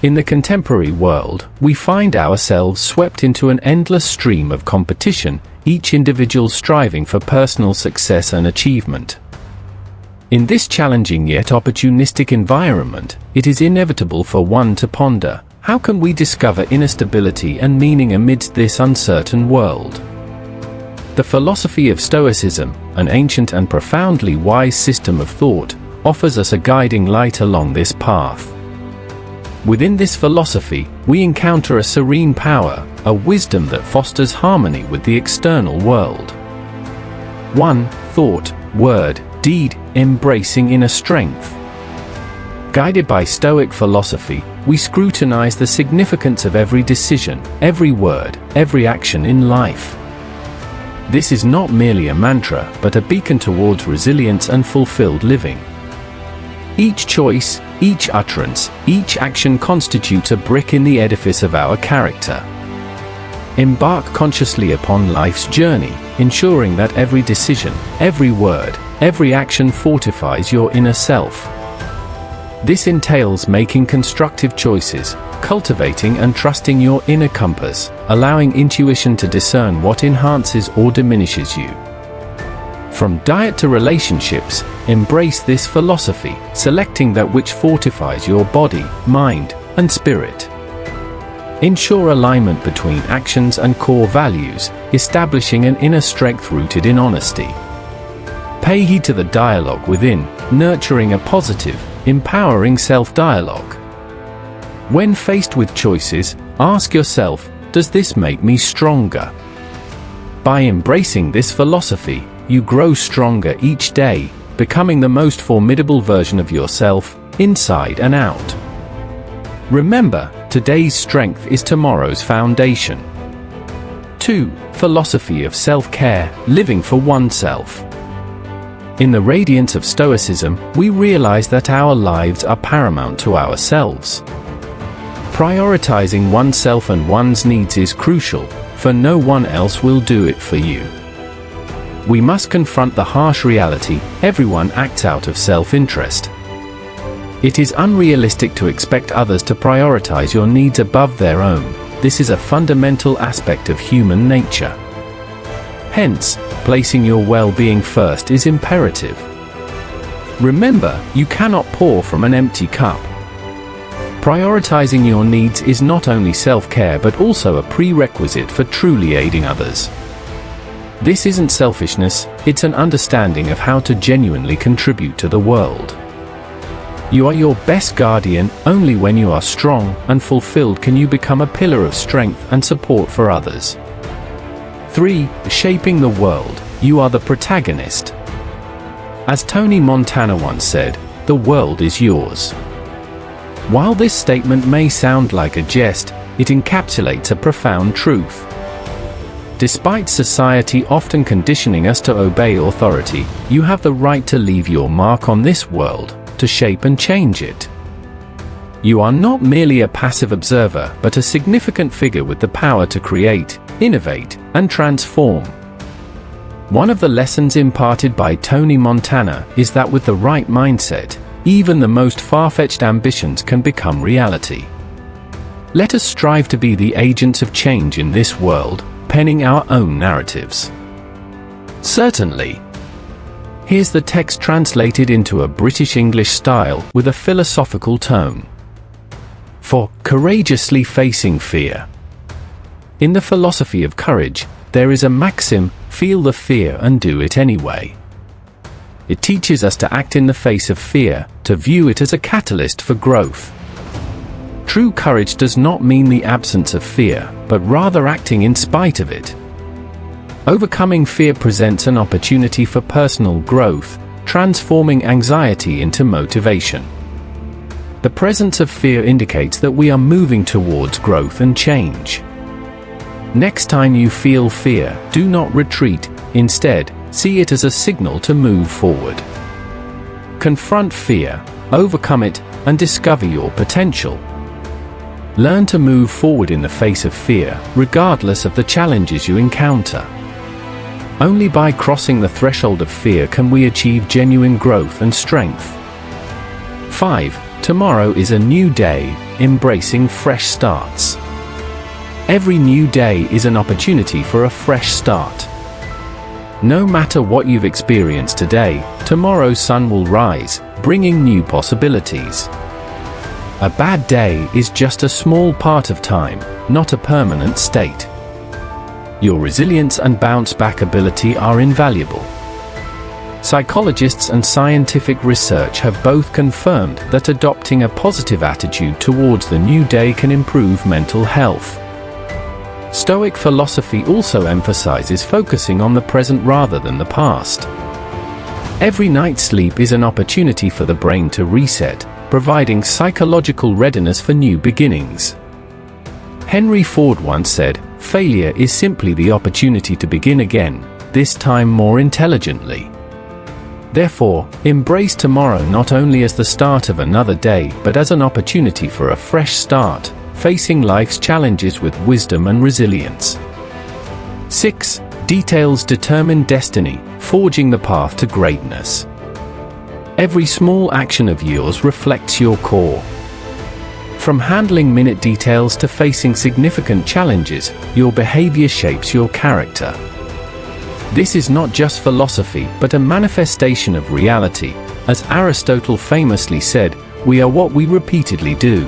In the contemporary world, we find ourselves swept into an endless stream of competition, each individual striving for personal success and achievement. In this challenging yet opportunistic environment, it is inevitable for one to ponder, how can we discover inner stability and meaning amidst this uncertain world? The philosophy of Stoicism, an ancient and profoundly wise system of thought, offers us a guiding light along this path. Within this philosophy, we encounter a serene power, a wisdom that fosters harmony with the external world. 1. Thought, word, deed, embracing inner strength. Guided by Stoic philosophy, we scrutinize the significance of every decision, every word, every action in life. This is not merely a mantra, but a beacon towards resilience and fulfilled living. Each choice, each utterance, each action constitutes a brick in the edifice of our character. Embark consciously upon life's journey, ensuring that every decision, every word, every action fortifies your inner self. This entails making constructive choices, cultivating and trusting your inner compass, allowing intuition to discern what enhances or diminishes you. From diet to relationships, embrace this philosophy, selecting that which fortifies your body, mind, and spirit. Ensure alignment between actions and core values, establishing an inner strength rooted in honesty. Pay heed to the dialogue within, nurturing a positive, empowering self-dialogue. When faced with choices, ask yourself, does this make me stronger? By embracing this philosophy, you grow stronger each day, becoming the most formidable version of yourself, inside and out. Remember, today's strength is tomorrow's foundation. 2. Philosophy of self-care, living for oneself. In the radiance of Stoicism, we realize that our lives are paramount to ourselves. Prioritizing oneself and one's needs is crucial, for no one else will do it for you. We must confront the harsh reality: everyone acts out of self-interest. It is unrealistic to expect others to prioritize your needs above their own. This is a fundamental aspect of human nature. Hence, placing your well-being first is imperative. Remember, you cannot pour from an empty cup. Prioritizing your needs is not only self-care but also a prerequisite for truly aiding others. This isn't selfishness, it's an understanding of how to genuinely contribute to the world. You are your best guardian. Only when you are strong and fulfilled can you become a pillar of strength and support for others. 3. Shaping the world, you are the protagonist. As Tony Montana once said, the world is yours. While this statement may sound like a jest, it encapsulates a profound truth. Despite society often conditioning us to obey authority, you have the right to leave your mark on this world, to shape and change it. You are not merely a passive observer, but a significant figure with the power to create, innovate, and transform. One of the lessons imparted by Tony Montana is that with the right mindset, even the most far-fetched ambitions can become reality. Let us strive to be the agents of change in this world, penning our own narratives. Certainly. Here's the text translated into a British English style with a philosophical tone. For courageously facing fear. In the philosophy of courage, there is a maxim: feel the fear and do it anyway. It teaches us to act in the face of fear, to view it as a catalyst for growth. True courage does not mean the absence of fear, but rather acting in spite of it. Overcoming fear presents an opportunity for personal growth, transforming anxiety into motivation. The presence of fear indicates that we are moving towards growth and change. Next time you feel fear, do not retreat. Instead, see it as a signal to move forward. Confront fear, overcome it, and discover your potential. Learn to move forward in the face of fear, regardless of the challenges you encounter. Only by crossing the threshold of fear can we achieve genuine growth and strength. 5. Tomorrow is a new day. embracing fresh starts. Every new day is an opportunity for a fresh start. No matter what you've experienced today, tomorrow's sun will rise, bringing new possibilities. A bad day is just a small part of time, not a permanent state. Your resilience and bounce-back ability are invaluable. Psychologists and scientific research have both confirmed that adopting a positive attitude towards the new day can improve mental health. Stoic philosophy also emphasizes focusing on the present rather than the past. Every night's sleep is an opportunity for the brain to reset, providing psychological readiness for new beginnings. Henry Ford once said, "Failure is simply the opportunity to begin again, this time more intelligently." Therefore, embrace tomorrow not only as the start of another day but as an opportunity for a fresh start, facing life's challenges with wisdom and resilience. 6. Details determine destiny, forging the path to greatness. Every small action of yours reflects your core. From handling minute details to facing significant challenges, your behavior shapes your character. This is not just philosophy but a manifestation of reality. As Aristotle famously said, "We are what we repeatedly do."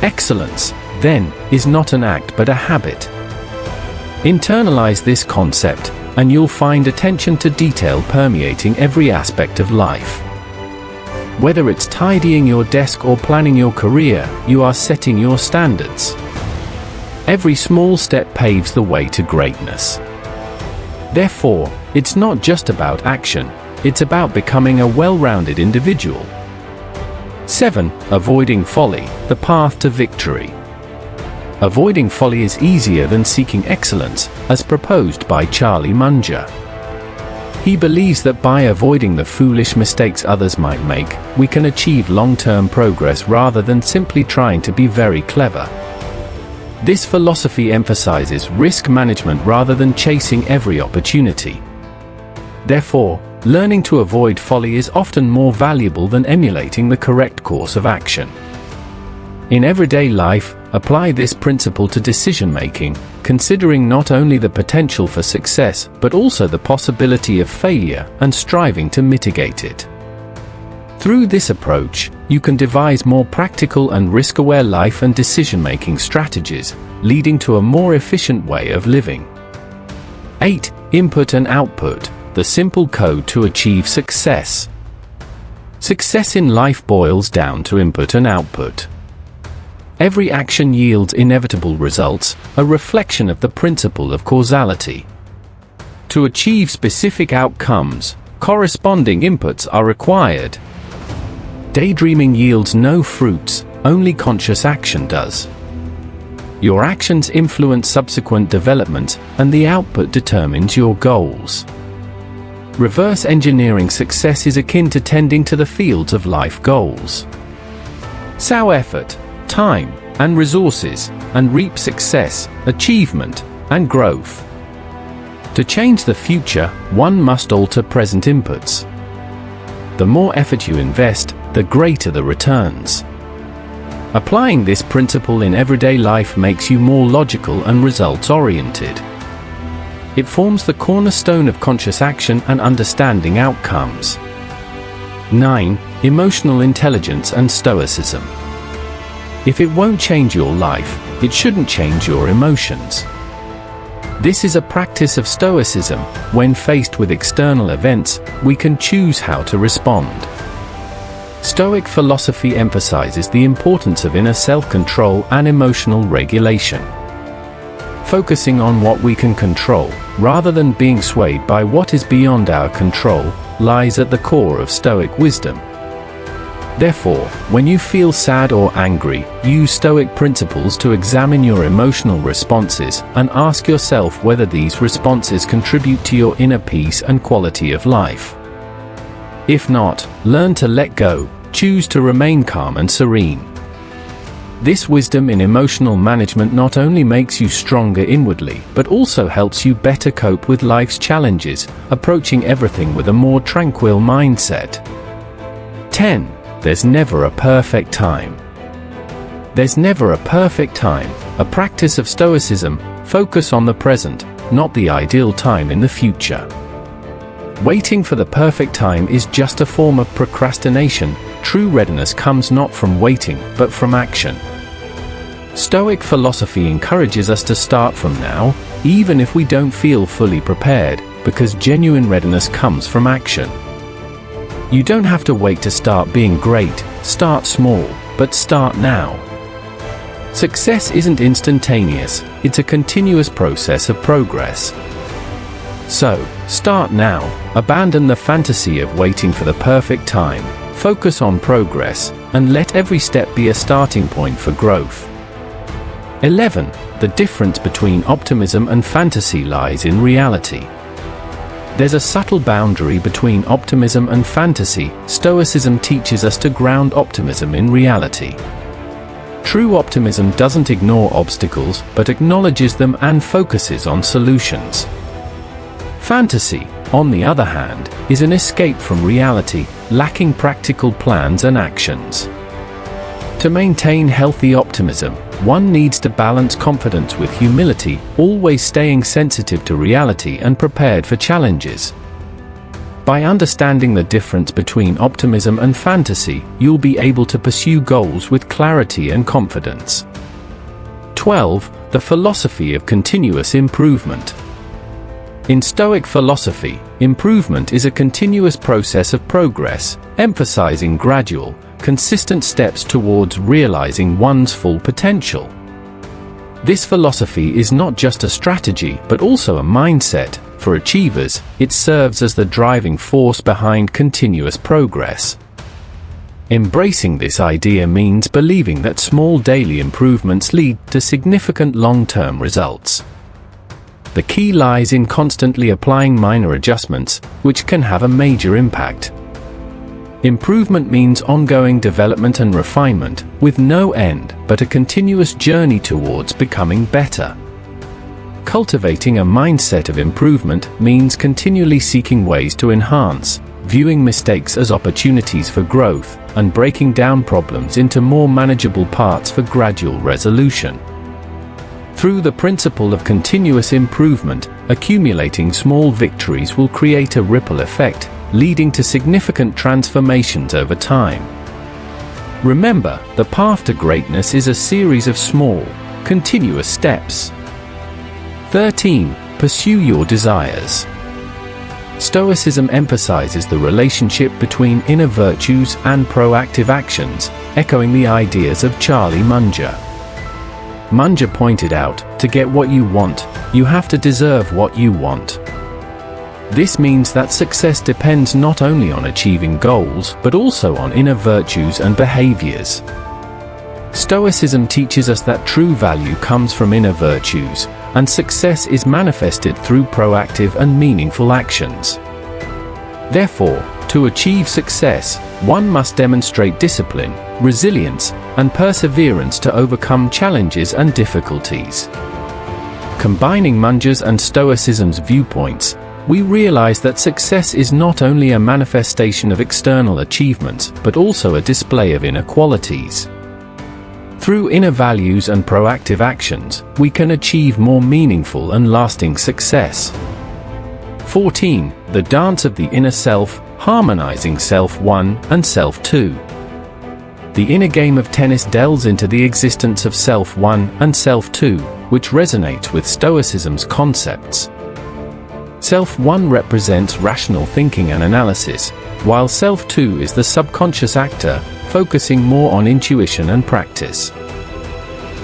Excellence, then, is not an act but a habit. Internalize this concept, and you'll find attention to detail permeating every aspect of life. Whether it's tidying your desk or planning your career, you are setting your standards. Every small step paves the way to greatness. Therefore, it's not just about action, it's about becoming a well-rounded individual. 7. Avoiding folly, the path to victory. Avoiding folly is easier than seeking excellence, as proposed by Charlie Munger. He believes that by avoiding the foolish mistakes others might make, we can achieve long-term progress rather than simply trying to be very clever. This philosophy emphasizes risk management rather than chasing every opportunity. Therefore, learning to avoid folly is often more valuable than emulating the correct course of action. In everyday life, apply this principle to decision-making, considering not only the potential for success but also the possibility of failure and striving to mitigate it. Through this approach, you can devise more practical and risk-aware life and decision-making strategies, leading to a more efficient way of living. 8. Input and output, the simple code to achieve success. Success in life boils down to input and output. Every action yields inevitable results, a reflection of the principle of causality. To achieve specific outcomes, corresponding inputs are required. Daydreaming yields no fruits, only conscious action does. Your actions influence subsequent development, and the output determines your goals. Reverse engineering success is akin to tending to the fields of life goals. Sow effort, time, and resources, and reap success, achievement, and growth. To change the future, one must alter present inputs. The more effort you invest, the greater the returns. Applying this principle in everyday life makes you more logical and results-oriented. It forms the cornerstone of conscious action and understanding outcomes. 9. Emotional intelligence and Stoicism. If it won't change your life, it shouldn't change your emotions. This is a practice of Stoicism. When faced with external events, we can choose how to respond. Stoic philosophy emphasizes the importance of inner self-control and emotional regulation. Focusing on what we can control, rather than being swayed by what is beyond our control, lies at the core of Stoic wisdom. Therefore, when you feel sad or angry, use Stoic principles to examine your emotional responses and ask yourself whether these responses contribute to your inner peace and quality of life. If not, learn to let go, choose to remain calm and serene. This wisdom in emotional management not only makes you stronger inwardly, but also helps you better cope with life's challenges, approaching everything with a more tranquil mindset. 10. There's never a perfect time. There's never a perfect time. A practice of Stoicism, focus on the present, not the ideal time in the future. Waiting for the perfect time is just a form of procrastination. True readiness comes not from waiting, but from action. Stoic philosophy encourages us to start from now, even if we don't feel fully prepared, because genuine readiness comes from action. You don't have to wait to start being great. Start small, but start now. Success isn't instantaneous, it's a continuous process of progress. So, start now, abandon the fantasy of waiting for the perfect time, focus on progress, and let every step be a starting point for growth. 11. The difference between optimism and fantasy lies in reality. There's a subtle boundary between optimism and fantasy. Stoicism teaches us to ground optimism in reality. True optimism doesn't ignore obstacles, but acknowledges them and focuses on solutions. Fantasy, on the other hand, is an escape from reality, lacking practical plans and actions. To maintain healthy optimism, one needs to balance confidence with humility, always staying sensitive to reality and prepared for challenges. By understanding the difference between optimism and fantasy, you'll be able to pursue goals with clarity and confidence. 12. The philosophy of continuous improvement. In Stoic philosophy, improvement is a continuous process of progress, emphasizing gradual, consistent steps towards realizing one's full potential. This philosophy is not just a strategy, but also a mindset. For achievers, it serves as the driving force behind continuous progress. Embracing this idea means believing that small daily improvements lead to significant long-term results. The key lies in constantly applying minor adjustments, which can have a major impact. Improvement means ongoing development and refinement, with no end, but a continuous journey towards becoming better. Cultivating a mindset of improvement means continually seeking ways to enhance, viewing mistakes as opportunities for growth, and breaking down problems into more manageable parts for gradual resolution. Through the principle of continuous improvement, accumulating small victories will create a ripple effect, leading to significant transformations over time. Remember, the path to greatness is a series of small, continuous steps. 13. Pursue your desires. Stoicism emphasizes the relationship between inner virtues and proactive actions, echoing the ideas of Charlie Munger. Munger pointed out, to get what you want, you have to deserve what you want. This means that success depends not only on achieving goals, but also on inner virtues and behaviors. Stoicism teaches us that true value comes from inner virtues, and success is manifested through proactive and meaningful actions. Therefore, to achieve success, one must demonstrate discipline, resilience, and perseverance to overcome challenges and difficulties. Combining Munger's and Stoicism's viewpoints, we realize that success is not only a manifestation of external achievements, but also a display of inner qualities. Through inner values and proactive actions, we can achieve more meaningful and lasting success. 14. The dance of the inner self, harmonizing Self 1 and Self 2. The inner game of tennis delves into the existence of Self 1 and Self 2, which resonates with Stoicism's concepts. Self 1 represents rational thinking and analysis, while Self 2 is the subconscious actor, focusing more on intuition and practice.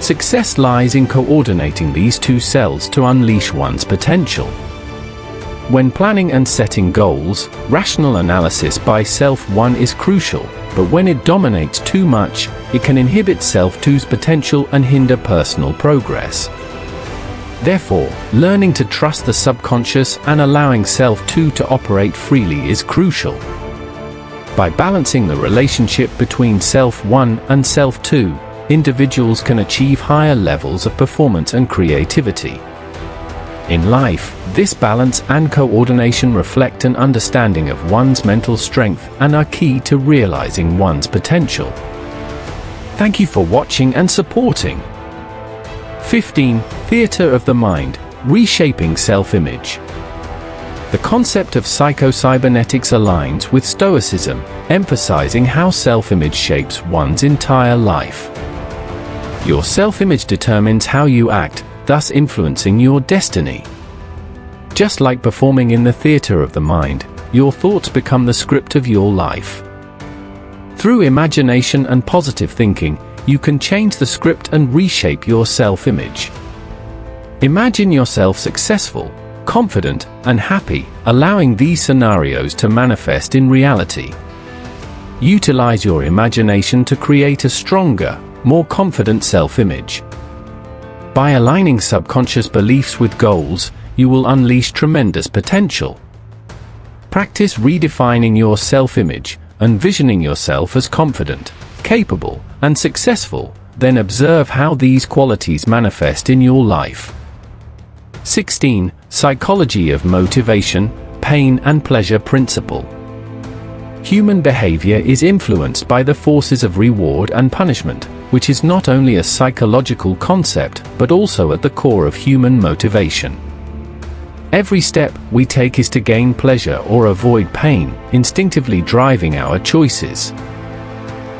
Success lies in coordinating these two selves to unleash one's potential. When planning and setting goals, rational analysis by Self 1 is crucial, but when it dominates too much, it can inhibit Self 2's potential and hinder personal progress. Therefore, learning to trust the subconscious and allowing Self 2 to operate freely is crucial. By balancing the relationship between Self 1 and Self 2, individuals can achieve higher levels of performance and creativity. In life, this balance and coordination reflect an understanding of one's mental strength and are key to realizing one's potential. Thank you for watching and supporting. 15. Theater of the mind, reshaping self-image. The concept of psycho-cybernetics aligns with Stoicism, emphasizing how self-image shapes one's entire life. Your self-image determines how you act, thus influencing your destiny. Just like performing in the theater of the mind, your thoughts become the script of your life. Through imagination and positive thinking, you can change the script and reshape your self-image. Imagine yourself successful, confident, and happy, allowing these scenarios to manifest in reality. Utilize your imagination to create a stronger, more confident self-image. By aligning subconscious beliefs with goals, you will unleash tremendous potential. Practice redefining your self-image, envisioning yourself as confident, capable, and successful, then observe how these qualities manifest in your life. 16. Psychology of motivation, pain and pleasure principle. Human behavior is influenced by the forces of reward and punishment, which is not only a psychological concept but also at the core of human motivation. Every step we take is to gain pleasure or avoid pain, instinctively driving our choices.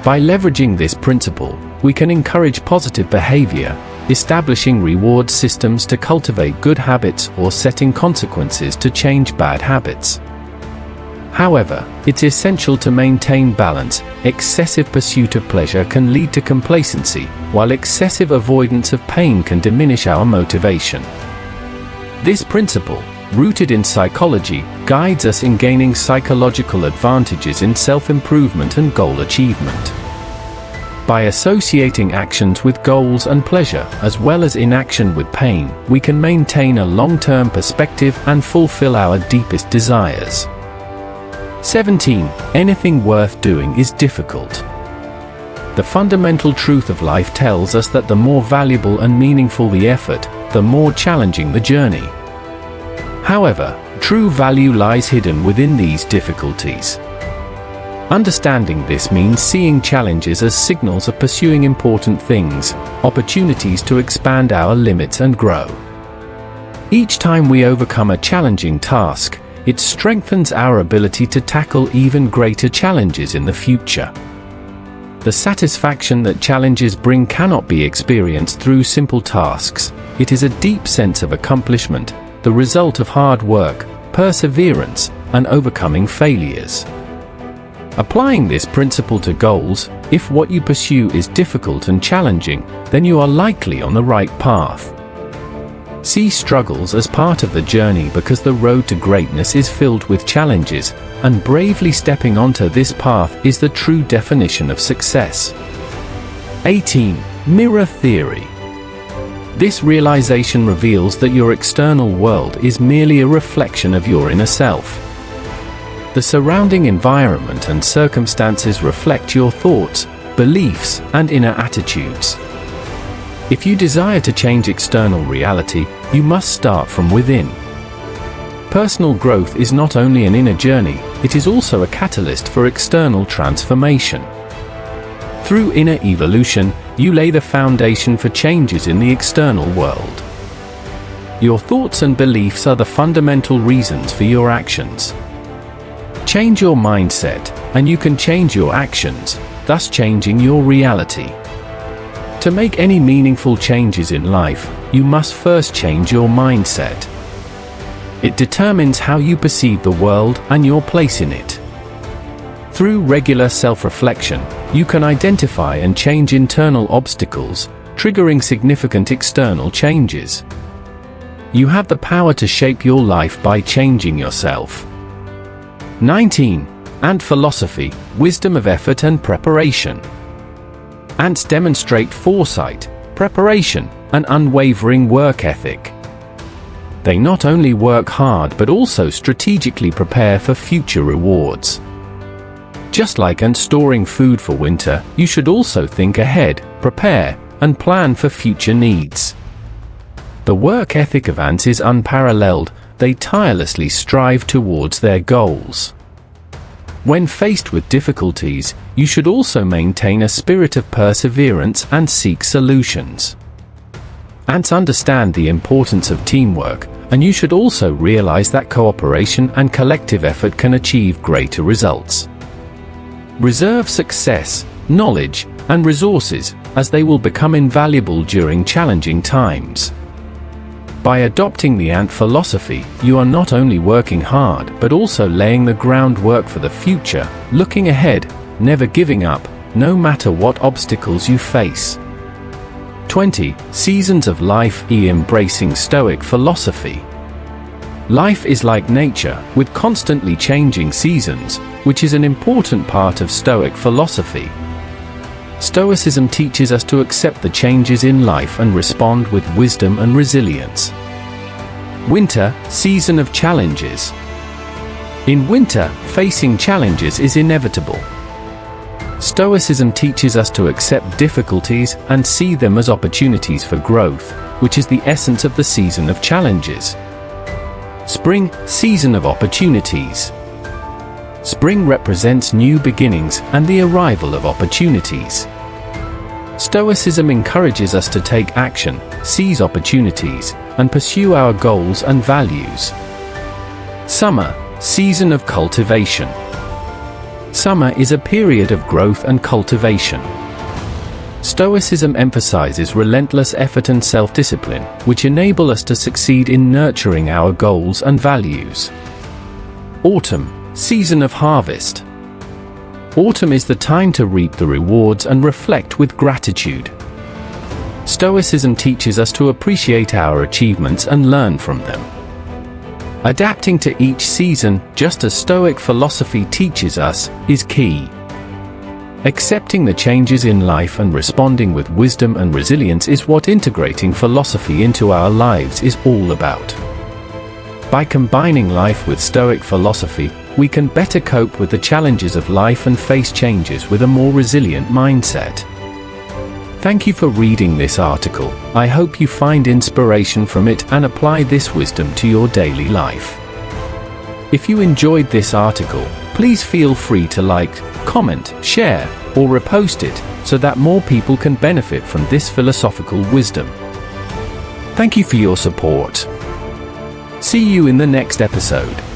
By leveraging this principle, we can encourage positive behavior, establishing reward systems to cultivate good habits or setting consequences to change bad habits. However, it's essential to maintain balance. Excessive pursuit of pleasure can lead to complacency, while excessive avoidance of pain can diminish our motivation. This principle, rooted in psychology, guides us in gaining psychological advantages in self-improvement and goal achievement. By associating actions with goals and pleasure, as well as inaction with pain, we can maintain a long-term perspective and fulfill our deepest desires. 17. Anything worth doing is difficult. The fundamental truth of life tells us that the more valuable and meaningful the effort, the more challenging the journey. However, true value lies hidden within these difficulties. Understanding this means seeing challenges as signals of pursuing important things, opportunities to expand our limits and grow. Each time we overcome a challenging task, it strengthens our ability to tackle even greater challenges in the future. The satisfaction that challenges bring cannot be experienced through simple tasks. It is a deep sense of accomplishment, the result of hard work, perseverance, and overcoming failures. Applying this principle to goals, if what you pursue is difficult and challenging, then you are likely on the right path. See struggles as part of the journey because the road to greatness is filled with challenges, and bravely stepping onto this path is the true definition of success. 18. Mirror theory. This realization reveals that your external world is merely a reflection of your inner self. The surrounding environment and circumstances reflect your thoughts, beliefs, and inner attitudes. If you desire to change external reality, you must start from within. Personal growth is not only an inner journey, it is also a catalyst for external transformation. Through inner evolution, you lay the foundation for changes in the external world. Your thoughts and beliefs are the fundamental reasons for your actions. Change your mindset, and you can change your actions, thus changing your reality. To make any meaningful changes in life, you must first change your mindset. It determines how you perceive the world and your place in it. Through regular self-reflection, you can identify and change internal obstacles, triggering significant external changes. You have the power to shape your life by changing yourself. 19. Ant philosophy, wisdom of effort and preparation. Ants demonstrate foresight, preparation, and unwavering work ethic. They not only work hard but also strategically prepare for future rewards. Just like ants storing food for winter, you should also think ahead, prepare, and plan for future needs. The work ethic of ants is unparalleled. They tirelessly strive towards their goals. When faced with difficulties, you should also maintain a spirit of perseverance and seek solutions. Ants understand the importance of teamwork, and you should also realize that cooperation and collective effort can achieve greater results. Reserve success, knowledge, and resources, as they will become invaluable during challenging times. By adopting the ant philosophy, you are not only working hard but also laying the groundwork for the future, looking ahead, never giving up, no matter what obstacles you face. 20. Seasons of life. Embracing Stoic philosophy. Life is like nature, with constantly changing seasons, which is an important part of Stoic philosophy. Stoicism teaches us to accept the changes in life and respond with wisdom and resilience. Winter, season of challenges. In winter, facing challenges is inevitable. Stoicism teaches us to accept difficulties and see them as opportunities for growth, which is the essence of the season of challenges. Spring, season of opportunities. Spring represents new beginnings and the arrival of opportunities. Stoicism encourages us to take action, seize opportunities, and pursue our goals and values. Summer, season of cultivation. Summer is a period of growth and cultivation. Stoicism emphasizes relentless effort and self-discipline, which enable us to succeed in nurturing our goals and values. Autumn, season of harvest. Autumn is the time to reap the rewards and reflect with gratitude. Stoicism teaches us to appreciate our achievements and learn from them. Adapting to each season, just as Stoic philosophy teaches us, is key. Accepting the changes in life and responding with wisdom and resilience is what integrating philosophy into our lives is all about. By combining life with Stoic philosophy, we can better cope with the challenges of life and face changes with a more resilient mindset. Thank you for reading this article. I hope you find inspiration from it and apply this wisdom to your daily life. If you enjoyed this article, please feel free to like, comment, share, or repost it so that more people can benefit from this philosophical wisdom. Thank you for your support. See you in the next episode.